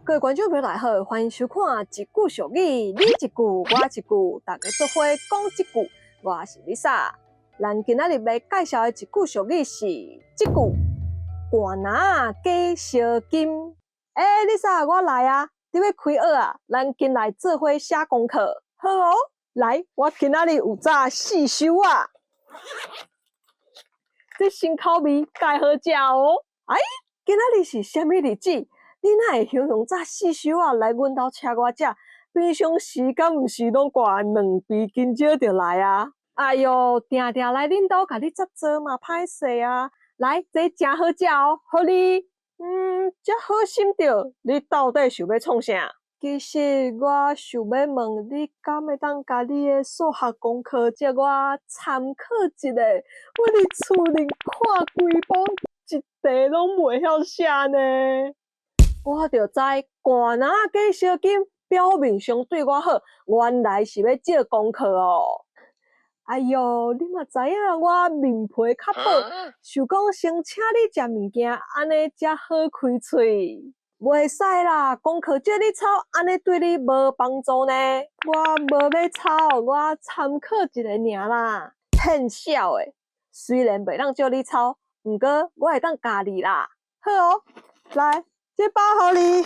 各位观众朋友大家好，欢迎收看《一句俗语》，你一句我一句，大家做伙讲一句。我是 Lisa， 咱今仔日要介绍的一句俗语是这句：寒男加烧金。Lisa， 我来啊！你要开学啊？咱今来做伙写功课。好哦，来，我今仔日有早四修啊！这新口味介好食哦！今仔日是啥物日子？你哪会想用早四修啊来阮兜请我食？平常时敢毋是拢挂两杯金蕉就来啊？哎哟，定定来恁兜甲你接做嘛歹势啊！来，这真好食哦，互你。这好心着，你到底想要创啥？其实我想要问你，敢会当甲你的数学功课借我参考一下？我伫厝里看规本，一题拢袂晓写呢。我就知寒男加烧金，表面上对我好，原来是要借功课哦。哎哟，你嘛知影我面皮较薄，想讲先请你食物件，安尼才好开喙。袂使啦，功课借你抄，安尼对你无帮助呢。我无要抄，我参考一下尔啦。骗笑诶，虽然袂当借你抄，毋过我会当教你啦。好哦，来。这包互你，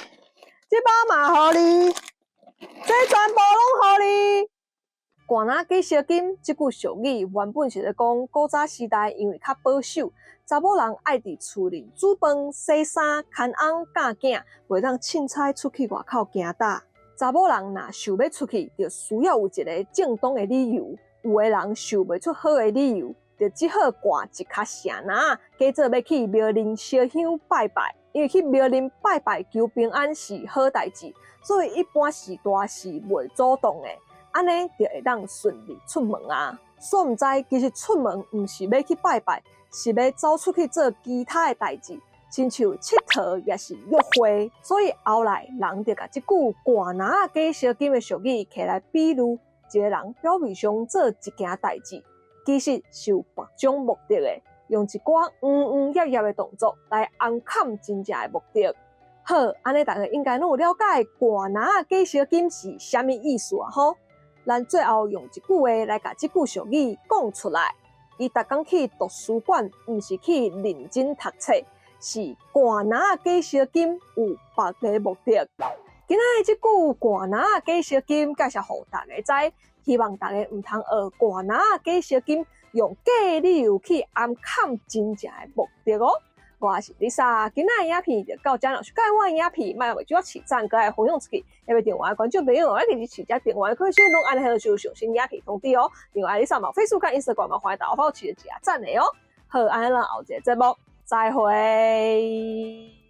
这包嘛互你，这全部拢互你。寒男加烧金这句俗语原本是咧讲古早时代因为较保守，查某人爱伫厝里煮饭、洗衫、看翁、教囝，袂当凊彩出去外口行打。查某人若想要出去，就需要有一个正当的理由。有的人想袂出好的理由，就只好挂一卡城篮，假做要去庙林烧香拜拜。因为去庙林拜拜求平安是好代志，所以一般时大是袂主动的，安尼就会当顺利出门啊。所毋知其实出门毋是要去拜拜，是要走出去做其他的代志，亲像佚佗也是约会。所以后来人就甲即句寒男加烧金的俗语起来比喻，一个人表面上做一件代志，其实是有别种目的的。用一寡业的动作来暗藏真正的目的。好，安尼大家应该拢有了解寒男加烧金是啥物意思啊？吼，咱最后用一句话来甲这句俗语讲出来。伊逐工去图书馆，毋是去认真读册，是寒男加烧金有别个目的。今仔这句寒男加烧金介绍互大家知，希望大家毋通学寒男加烧金。用假理由去暗藏真正的目的哦。我是 Lisa， 今仔影片就到这了。喜欢我影片，莫为咗起赞，佮爱分享出去。要不电话观众朋友，我可以去加电话可以选拢按下就上新影片通知哦。另外，Lisa 嘛 Facebook 跟 Instagram 嘛，欢迎大家帮我起个赞的哦。好，安尼咱后一个节目再会。